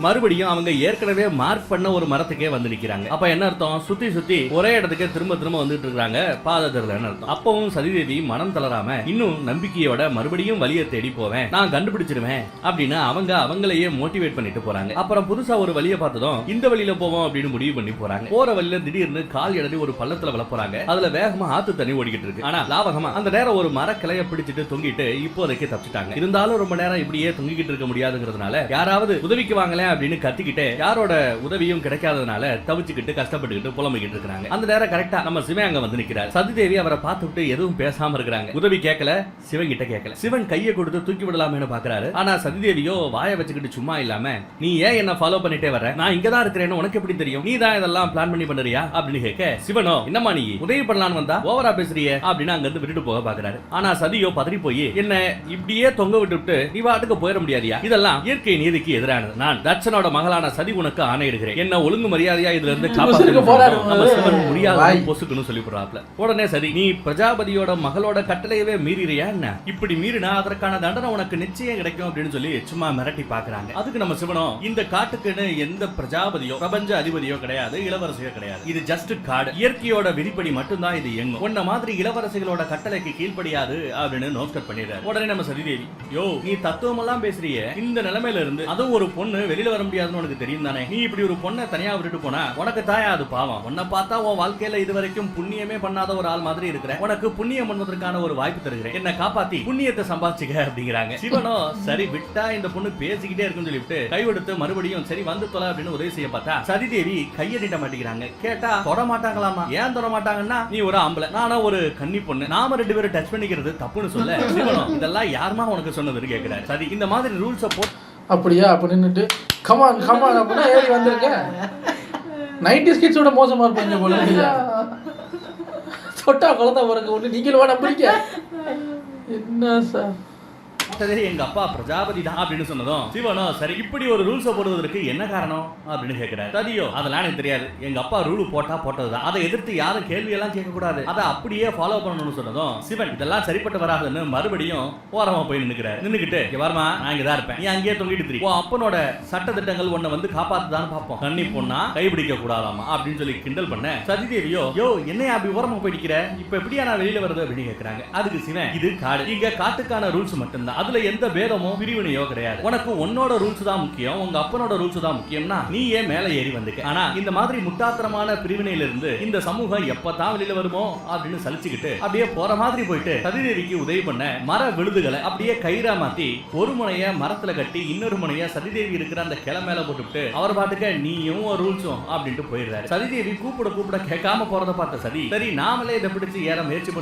மறுபடியும் அவங்க ஏற்கனவே மார்க் பண்ண ஒரு மரத்துக்கே வந்து நிக்கிறாங்க. அப்ப என்ன அர்த்தம், சுத்தி ஒரே இடத்துக்கு திரும்ப வந்துட்டு இருக்காங்க, பாதத்துல அர்த்தம். அப்பவும் சதிதேவி மனம் தளராம இன்னும் நம்பிக்கையோட மறுபடியும் வழியை தேடி போவேன், நான் கண்டுபிடிச்சிருவேன் அப்படின்னு அவங்களையே மோட்டிவேட் பண்ணிட்டு போறாங்க. அப்புறம் புதுசா ஒரு வழியை பார்த்ததும் இந்த வழியில போவோம் அப்படின்னு முடிவு பண்ணி போறாங்க. போற வழியில திடீர்னு கால் இடறி ஒரு பள்ளத்துல விழ போறாங்க. அதுல வேகமா ஆத்து தண்ணி ஓடிக்கிட்டு இருக்கு. ஆனா லாவகமா அந்த நேரம் ஒரு மரக்கிளைய பிடிச்சிட்டு தொங்கிட்டு இப்போதைக்கு தப்பிச்சிட்டாங்க. இருந்தாலும் ரொம்ப நேரம் இப்படியே தொங்கிக்கிட்டு இருக்க முடியாதுங்கிறதுனால யாராவது உதவிக்கு வாங்கல அப்படின்னு கத்திக்கிட்டே யாரோட உதவியும் கிடைக்காததுனால தவிச்சுக்கிட்டு கஷ்டப்பட்டுக்கிட்டு புலம்பிக்கிட்டு இருக்காங்க. அந்த நேரம் கரெக்டா நம்ம சிவன் அங்க வந்து நிக்கிறார். சதிதேவி அவரை பார்த்துட்டு எதுவும் பேசாம இருக்கிறாங்க. உதவி கேட்கல, சிவன் கிட்ட கேட்கல. சிவன் கையை கொடுத்து தூக்கி விடலாம்னு பாக்குறாரு. ஆனா சதிதேவியோ வாயை வச்சுக்கிட்டு சும்மா இல்லாம, நீ ஏன் என்ன ஃபாலோ பண்ணிட்டே வர, நான் இங்கதான் இருக்கிறேன்னு உனக்கு எப்படி தெரியும், நீ தான் இதெல்லாம் பிளான் பண்ணி பண்றியா அப்படின்னு கேட்க, சிவனோ என்னமா நீ உதவி பண்ணலான்னு வந்தா ஓவரா பேசுறியே அப்படின்னு அங்க இருந்து விட்டுட்டு போக பாக்குறாரு. ஆனா சதியோ பதறி போய், என்ன இப்படியே தொங்க விட்டுவிட்டு நீ வாட்டுக்கு போயிட முடியாதியா, இதெல்லாம் இயற்கை நீதிக்கு எதிரானது, நான் தட்சனோட மகளான சதி உனக்கு ஆணையிடுகிறேன், என்ன ஒழுங்கு மரியாதையா இதுல இருந்து காப்பாற்ற. உடனே சரி, நீ பிரஜாபதியோட மகளோட கட்டளையவே மீறிறியா என்ன, இப்படி மீறினா அதற்கான தண்டனை உனக்கு நிச்சயம் கிடைக்கும் அப்படின்னு சொல்லி சும்மா மிரட்டி பாக்குறாங்க. அதுக்கு நம்ம சிவனும், இந்த காட்டுக்குன்னு எந்த பிரஜாபதியோ பிரபஞ்ச அதிபதியோ கிடையாது, இளவரசியோ கிடையாது, இது ஜஸ்ட் காடு, இயற்கையோட விதிப்படி மட்டும்தான் இது இயங்கும், உன்ன மாதிரி இளவரசிகளோட கட்டளைக்கு கீழ்ப்படியாது அப்படின்னு நோட் பண்ணிடுறாரு. உடனே நம்ம சதிதேவி, யோ நீ தத்துவம் எல்லாம் பேசுறிய, இந்த நிலைமையில இருந்து அதுவும் ஒரு பொண்ணு வெளியில வர முடியாதுன்னு உனக்கு தெரியும் தானே, நீ இப்படி ஒரு பொண்ணை தனியா விட்டுட்டு போனா உனக்கு தாயா அது பாவம், உன்னை பார்த்தா உன் வாழ்க்கையில இதுவரைக்கும் புண்ணியமே பண்ணாத ஒரு ஆள் மாதிரி இருக்கிற, உனக்கு புண்ணியம் பண்ணுவதற்கான ஒரு வாய்ப்பு தருகிறேன், என்ன காப்பாத்தி புண்ணியத்தை சம்பாதிச்சுக்க அப்படிங்கிறாங்க. சிவனோ சரி விட்டா இந்த பொண்ணு பேசிக்கிட்டே இருக்குன்னு சொல்லிவிட்டு கைவிடுத்து மறுபடியும் சரி வந்து தொலை அப்படின்னு உதவி செய்ய பார்த்தா சதிதேவி கையை நீட்ட மாட்டேங்கிறாங்க. கேட்டா தொட மாட்டாங்களாமா. ஏன் தொட மாட்டாங்கன்னா, நீ ஒரு ஆம்பளை, நானும் ஒரு கன்னி பொண்ணு, நாம 2 பேரும் டச் பண்ணிக்கிறது தப்புன்னு சொல்ல, சிவனோ இதெல்லாம் யாருமா உனக்கு சொன்னதுன்னு கேட்கிறாரு. சரி இந்த மாதிரி ரூல்ஸை போட்டு அப்படியா அப்ப நின்னுட்டு கமான் அப்படின்னா ஏறி வந்திருக்கேன். 90s கிட்ஸோட மோசமா இருப்பீங்க போல இல்லையா, தொட்டா குழந்தை பிறகு ஒண்ணு நீங்களும் நம்புறீங்க என்ன சார். போட்டதே எங்க அப்பா பிரஜாபதி தான் அப்படின்னு சொன்னதும் சிவனோ சரி இப்படி ஒரு ரூல்ஸ் போடுவதற்கு என்ன காரணம் அப்படின்னு கேட்கிறாரு. சதியோ அதெல்லாம் எனக்கு தெரியாது, எங்க அப்பா ரூல் போட்டா போட்டதுதான், அதை எதிர்த்து யாரும் கேள்வி எல்லாம் கேட்க கூடாது, அதை அப்படியே ஃபாலோ பண்ணணும்னு சொன்னதும் சிவன் இதெல்லாம் சரிப்பட்டு வராதுன்னு மறுபடியும் ஓரமா போய் நின்னுக்கிட்டு வரமா நான் இங்கதான் இருப்பேன், நீ அங்கேயே தொங்கிட்டு திரி, அப்பனோட சட்ட திட்டங்கள் உன்னை வந்து காப்பாத்துதான்னு பாப்போம், கண்ணி பொண்ணா கைபிடிக்க கூடாதாமா அப்படின்னு சொல்லி கிண்டல் பண்ண சதிதேவியோ யோ என்னையா அப்படி ஓரமா போய் நிக்கிற, இப்ப எப்படியா நான் வெளியில வருது அப்படின்னு கேக்குறாங்க. அதுக்கு சிவன் இது காடு, இங்க காட்டுக்கான ரூல்ஸ் மட்டும்தான், அதுல எந்த பேதமோ பிரிவினையோ கிடையாது, உனக்கு உன்னோட ரூல்ஸ் தான் முக்கியம், உங்க அப்பனோட ரூல்ஸ் தான் முக்கியம்னா நீ ஏன் மேல ஏறி வந்துக்க, ஆனா இந்த மாதிரி முட்டாத்தனமான பிரிவினையில இருந்து இந்த சமூகம் எப்பதான் வெளியில வருமோ அப்படின்னு சலிச்சுக்கிட்டு அப்படியே போற மாதிரி போயிட்டு சதிதேவிக்கு உதவி பண்ண மர விழுதுகளை அப்படியே கயிறா மாத்தி ஒரு முனைய மரத்துல கட்டி இன்னொரு முனைய சதிதேவி இருக்கிற அந்த கிளை மேல போட்டுவிட்டு அவர் பாட்டுக்க நீயும் ரூல்ஸும் அப்படின்ட்டு போயிடுறாரு. சதிதேவி கூப்பிட கேட்காம போறத பார்த்த சதி சரி நாமளே இதை பிடிச்சு ஏற முயற்சி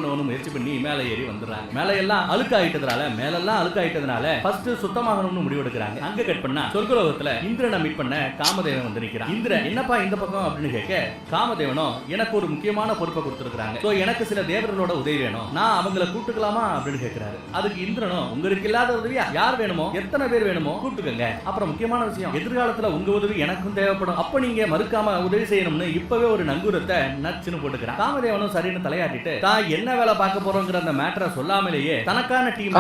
பண்ணி மேல ஏறி வந்துடுறாங்க. மேல எல்லாம் அழுக்காயிட்டதுனால ஃபர்ஸ்ட் சுத்தமாகணும்னு முடிவெடுக்கிறாங்க. அங்க கட் பண்ணா சொர்க்கலோகத்துல இந்திரனை மீட் பண்ண காமதேவன் வந்து நிக்கிறான். இந்திரன் என்னப்பா இந்த பக்கம் அப்படின்னு கேட்க காமதேவனோ எனக்கு ஒரு முக்கியமான பொறுப்பை கொடுத்திருக்காங்க, சோ எனக்கு சில தேவர்களோட உதவி வேணும், நான் அவங்கள கூட்டுக்கலாமா அப்படின்னு கேட்கிறாரு. அதுக்கு இந்திரனோ உங்களுக்கு இல்லாத உதவியா, யார் வேணுமோ எத்தனை பேர் வேணுமோ கூட்டுக்கங்க, அப்புறம் முக்கியமான விஷயம் எதிர்காலத்துல உங்க உதவி எனக்கும் தேவைப்படும், அப்ப நீங்க மறுக்காம உதவி செய்யணும்னு இப்பவே ஒரு நங்கூரத்தை நச்சுன்னு போட்டுக்கிறான். காமதேவனும் சரின்னு தலையாட்டிட்டு தான் என்ன வேலை பார்க்க போறோங்கிற அந்த மேட்டரை சொல்லாமலேயே தனக்கான டீம்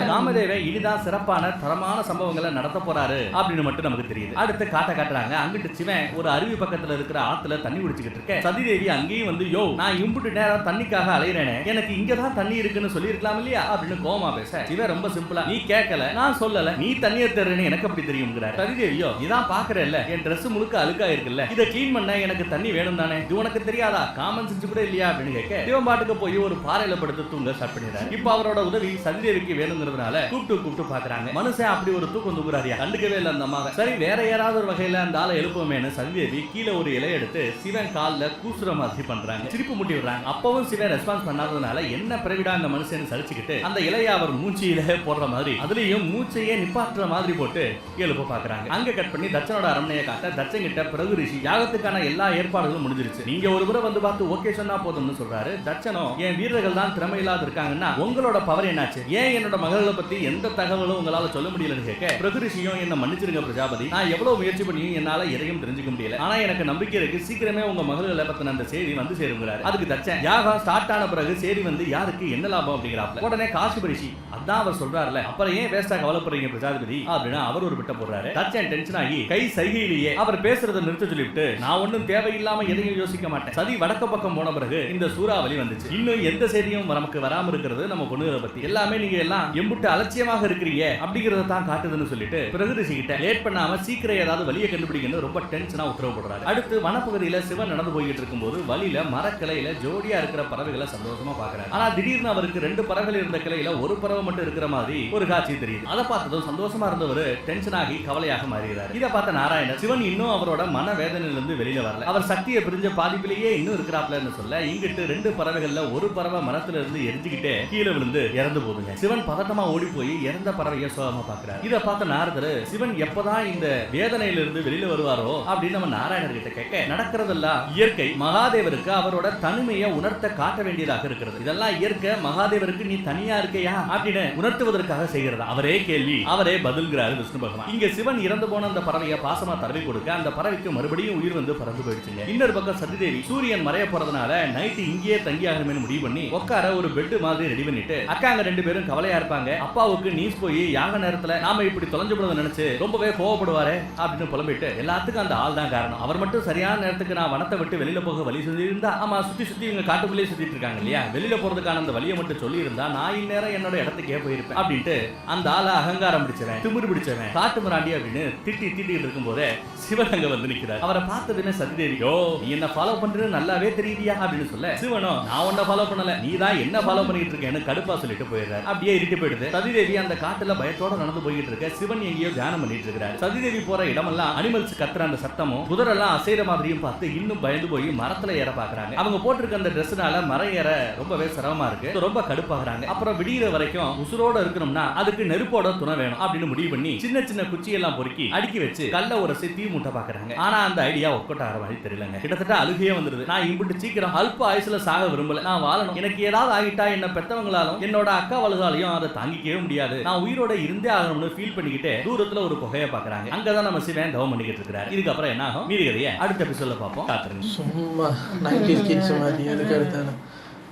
காமதேவன் இனிதான் சிறப்பான தரமான சம்பவங்களை நடத்த போறாரு அப்படின்னு மட்டும் நமக்கு தெரியுது. அடுத்து காட்டுறாங்க. அங்கிட்டு சிவன் ஒரு அருவி பக்கத்துல இருக்கிற ஆத்துல தண்ணி குடிச்சுக்கிட்டு இருக்க சதிதேவி அங்கேயும் வந்து யோ நான் இம்புட்டு நேரம் தண்ணிக்காக அலையிறேனே, எனக்கு இங்கதான் தண்ணி இருக்குன்னு சொல்லி இருக்கலாம் இல்லையா அப்படின்னு கோமா பேச சிவன் ரொம்ப சிம்பிளா நீ கேட்கல நான் சொல்லல, நீ தண்ணியை தர்றேன்னு எனக்கு அப்படி தெரியும்ங்கிறார். சதிதேவியோ இதான் பாக்குறேல்ல என் ட்ரெஸ் முழுக்க அழுக்கா இருக்குல்ல, இதை கிளீன் பண்ண எனக்கு தண்ணி வேணும் தானே, இது உனக்கு தெரியாதா, காமன் சென்ஸ் கூட இல்லையா அப்படின்னு கேட்க சிவன் பாட்டுக்கு போய் ஒரு பாறையில படுத்து தூங்க ஸ்டார்ட் பண்ணிடுறாரு. இப்போ அவரோட உதவி சதிதேவிக்கு வேணுங்கிறதுனால கூப்பிட்டு பாக்குறாங்க. மனுஷன் அப்படி ஒரு தூக்கம் தூக்குறாரியா, கண்டுக்கவே இல்லை அந்த அம்மாவை. சரி வேற யாராவது ஒரு வகையில அந்த ஆளை எழுப்புமேனு சதிதேவி கீழே ஒரு இலை எடுத்து சிவன் கால்ல கூசுற மாதிரி பண்றாங்க, சிரிப்பு முட்டி விடுறாங்க. அப்பவும் சிவன் ரெஸ்பான்ஸ் பண்ணாததுனால என்ன பிறவிடா அந்த மனுஷன் சலிச்சுக்கிட்டு அந்த இலையை அவர் மூச்சியில போடுற மாதிரி அதுலயும் மூச்சையே நிப்பாட்டுற மாதிரி போட்டு எழுப்ப பாக்குறாங்க. அங்க கட் பண்ணி தச்சனோட அரண்மனையை காட்ட தச்சன் கிட்ட பிரகு ரிஷி யாகத்துக்கான எல்லா ஏற்பாடுகளும் முடிஞ்சிருச்சு, நீங்க ஒரு முறை வந்து பார்த்து ஓகே சொன்னா போதும்னு சொல்றாரு. தச்சனோ என் வீரர்கள் தான் திறமை இல்லாத இருக்காங்கன்னா உங்களோட பவர் என்னாச்சு, ஏன் என்னோட மகளை பத்தி எந்த தகவலும் உங்களால சொல்ல முடியலன்னு கேட்க பிரகு ரிஷியும் என்ன மன்னிச்சிருங்க பிரஜாபதி, நான் எவ்வளவு முயற்சி பண்ணியும் என்னால எதையும் தெரிஞ்சுக்க முடியல, ஆனா எனக்கு நம்பிக்கை இருக்கு சீக்கிரமே உங்க மகளை பத்தின அந்த செய்தி வந்து சேருங்கிறாரு. அதுக்கு தச்சன் யாகம் ஸ்டார்ட் ஆன பிறகு சேரி வந்து யாருக்கு என்ன லாபம் அப்படிங்கிறாப்ல. உடனே காசிப ரிஷி அதான் அவர் சொல்றாருல அப்புறம் ஏன் வேஸ்டா கவலைப்படுறீங்க பிரஜாபதி அப்படின்னு அவர் ஒரு விட்ட போடுறாரு. தச்சன் டென்ஷன் ஆகி கை சைகையிலேயே அவர் பேசுறதை நிறுத்த சொல்லிவிட்டு நான் ஒன்னும் தேவையில்லாம எதையும் யோசிக்க மாட்டேன், சதி வடக்க பக்கம் போன பிறகு இந்த சூறாவளி வந்துச்சு, இன்னும் எந்த செய்தியும் நமக்கு வராம இருக்கிறது நம்ம பொண்ணுகளை பத்தி, எல்லாமே நீங்க எல்லாம் எம்புட்டு அலட்சியமாக இருக்கிறீங்க அப்படிங்கறத தான் காட்டுதுன்னு சொல்லிட்டு பிரகு ரிஷி கிட்ட லேட் பண்ணாம சீக்கிரம் ஏதாவது வழியை கண்டுபிடிக்கணும் ரொம்ப டென்ஷனா உத்தரவு போடுறாரு. அடுத்து வனப்பகுதியில சிவன் நடந்து போயிட்டு இருக்கும்போது வழியில மரக்கிளையில ஜோடியா இருக்கிற பறவைகளை சந்தோஷமா பாக்குறாரு. ஆனா திடீர்னு அவருக்கு 2 பறவைகள் இருந்த கிளையில ஒரு பறவை மட்டும் இருக்கிற மாதிரி ஒரு காட்சி தெரியுது. அதை பார்த்ததும் சந்தோஷமா இருந்தவர் டென்ஷன் ஆகி கவலையாக மாறுகிறார். இதை பார்த்த நாராயணர் சிவன் இன்னும் அவரோட மன வேதனையிலிருந்து வெளியில வரல, அவர் சக்தியை பிரிஞ்ச பாதிப்பிலேயே இன்னும் இருக்கிறாப்லன்னு சொல்ல இங்கிட்டு 2 பறவைகள்ல ஒரு பறவை மரத்துல இருந்து எரிஞ்சுக்கிட்டே கீழே விழுந்து இறந்து போகுதுங்க. சிவன் பதட்டமா ஓடி போய் இறந்த பறவையை சோகமா பாக்குறாரு. இதை பார்த்த நாரதர் சிவன் எப்பதான் இந்த வேதனையிலிருந்து வெளியில வருவாரோ அப்படின்னு நம்ம நாராயணர் கிட்ட கேட்க நடக்கிறதெல்லாம் இயற்கை, மகாதேவருக்கு அவரோட தனிமையை உணர்த்த காட்ட வேண்டியதாக இருக்கிறது, இதெல்லாம் இயற்கை, மகாதேவருக்கு நீ தனியா இருக்கையா அப்படின்னு உணர்த்துவதற்காக செய்கிறதா அவரே கேள்வி அவரே பதில்கிறாரு விஷ்ணு பகவான். இங்க சிவன் இறந்து போன அந்த பறவையை பாசமா தடவி கொடுக்க அந்த பறவைக்கு மறுபடியும் உயிர் வந்து பறந்து போயிடுச்சுங்க. இன்னொரு பக்கம் சதிதேவி சூரியன் மறைய போறதுனால நைட்டு இங்கேயே தங்கி ஆகணும்னு முடிவு பண்ணி உட்கார ஒரு பெட் மாதிரி ரெடி பண்ணிட்டு அக்காங்க 2 பேரும் கவலையா இருப்பாங்க, அப்பாவுக்கு நீஸ் போய் யாக நேரத்துல நாம இப்படி தொலைஞ்சு போனதை நினைச்சு ரொம்பவே கோவப்படுவாரு அப்படின்னு புலம்பிட்டு எல்லாத்துக்கும் அந்த ஆள் தான் காரணம், அவர் மட்டும் சரியான நேரத்துக்கு நான் வனத்தை விட்டு வெளியில போக வழி சொல்லி இருந்தா, ஆமா சுத்தி இவங்க காட்டுக்குள்ளேயே சுத்திட்டு இருக்காங்க இல்லையா, வெளியில போறதுக்கான அந்த வழியை மட்டும் சொல்லி இருந்தா நான் இந்நேரம் என்னோட இடத்துக்கே போயிருப்பேன் அப்படின்ட்டு அந்த ஆளை அகங்காரம் பிடிச்சவன் திமிரு பிடிச்சவன் காட்டு மிராண்டி அப்படின்னு திட்டிட்டு இருக்கும் போதே சிவன் அங்க வந்து நிக்கிறார். அவரை பார்த்ததுமே சதிதேவியோ நீ என்ன ஃபாலோ பண்றேன்னு நல்லாவே தெரியுதியா அப்படின்னு சொல்ல சிவனோ நான் உன்ன ஃபாலோ பண்ணல நீ தான் என்ன ஃபாலோ பண்ணிட்டு இருக்கேன்னு கடுப்பா சொல்லிட்டு போயிடுறாரு. அப்படியே இருட்டி போயிடுது. சதிதேவி அந்த காட்டுல பயத்தோட நடந்து போயிட்டு இருக்க சிவன் எங்கேயோ தியானம் பண்ணிட்டு இருக்காரு. சதிதேவி போற இடமெல்லாம் அனிமல்ஸ் கத்துற அந்த சத்தமும் குதிரெல்லாம் அசைற மாதிரியும் பார்த்து இன்னும் பயந்து போய் மரத்துல ஏற பாக்குறாங்க. அவங்க போட்டிருக்க அந்த ட்ரெஸ்னால மரம் ஏற ரொம்பவே சிரமமா இருக்கு, ரொம்ப கடுப்பாகிறாங்க. அப்புறம் விடிகிற வரைக்கும் உசுரோட இருக்கணும்னா அதுக்கு நெருப்போட துணை வேணும் அப்படின்னு முடிவு பண்ணி சின்ன சின்ன குச்சியெல்லாம் பொறுக்கி அடுக்கி வச்சு கல்ல உரசி தீ மூட்டை பாக்குறாங்க. ஆனா அந்த ஐடியா ஒர்க் அவுட் ஆகிற மாதிரி தெரியலங்க. கிட்டத்தட்ட அழுகையே வந்துருது. நான் இம்பிட்டு சீக்கிரம் அல்ப ஆயுசுல சாக விரும்பல, நான் வாழணும், எனக்கு ஏதாவது ஆகிட்டா என்ன பெத்தவங்கள அவங்களாலும் என்னோட அக்கா வலுதாலையும் அதை தாங்கிக்கவே முடியாது, நான் உயிரோட இருந்தே ஆகணும்னு ஃபீல் பண்ணிக்கிட்டு தூரத்துல ஒரு குகையை பாக்குறாங்க. அங்கதான் நம்ம சிவன் தவம் பண்ணிக்கிட்டு இருக்காரு. இதுக்கப்புறம் என்ன ஆகும் மீதி கதையை அடுத்த எபிசோட்ல பார்ப்போம். காத்துருங்க. சும்மா 90s கிட்ஸ் மாதிரி எதுக்கு எடுத்தாலும்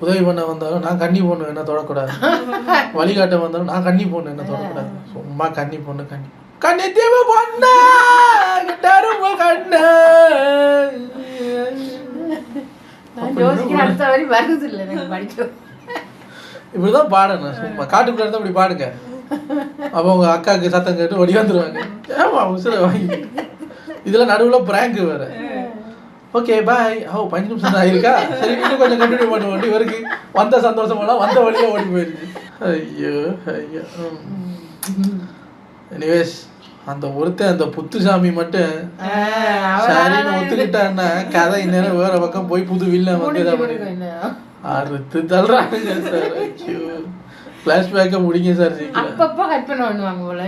உதவி பண்ண வந்தாலும் நான் கன்னி பொண்ணு என்ன தொடக்கூடாது, வழிகாட்ட வந்தாலும் நான் கன்னி பொண்ணு என்ன தொடக்கூடாது. சும்மா கன்னி பொண்ணு கன்னி தீவு பொண்ணு கரும்பு கண்ணு இப்படிதான் பாடணும். சும்மா காட்டுக்குள்ள இருந்தா இப்படி பாடுங்க. அப்போ உங்க அக்காவுக்கு சத்தம் கேட்டு ஓடி வந்துருவாங்க. ஏமா உசுர வாங்கி இதுல நடுவுல பிராங்க் வேற. Okay bye. 5 நிமிஷம் தான் இருக்கா, சரி இன்னும் கொஞ்சம் கண்டினியூ பண்ணுவோம். இவருக்கு வந்த சந்தோஷமெல்லாம் வந்த வழியா ஓடி போயிருக்கு. ஐயோ ஐயோ. எனிவேஸ் அந்த ஒருத்தன் அந்த புத்துசாமி மட்டும் சரின்னு ஒத்துக்கிட்டான்னா கதை இந்நேரம் வேற பக்கம் போய் புது வில்ல வந்து அறுத்து தள்ளுறாங்க சார். ஐயோ ஃப்ளாஷ்பேக்கை முடிங்க சார் சீக்கிரம். அப்பப்போ கட் பண்ணுவாங்க போல.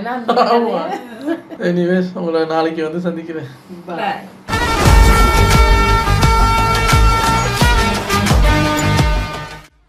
எனிவேஸ் உங்களை நாளைக்கு வந்து சந்திக்கிறேன்.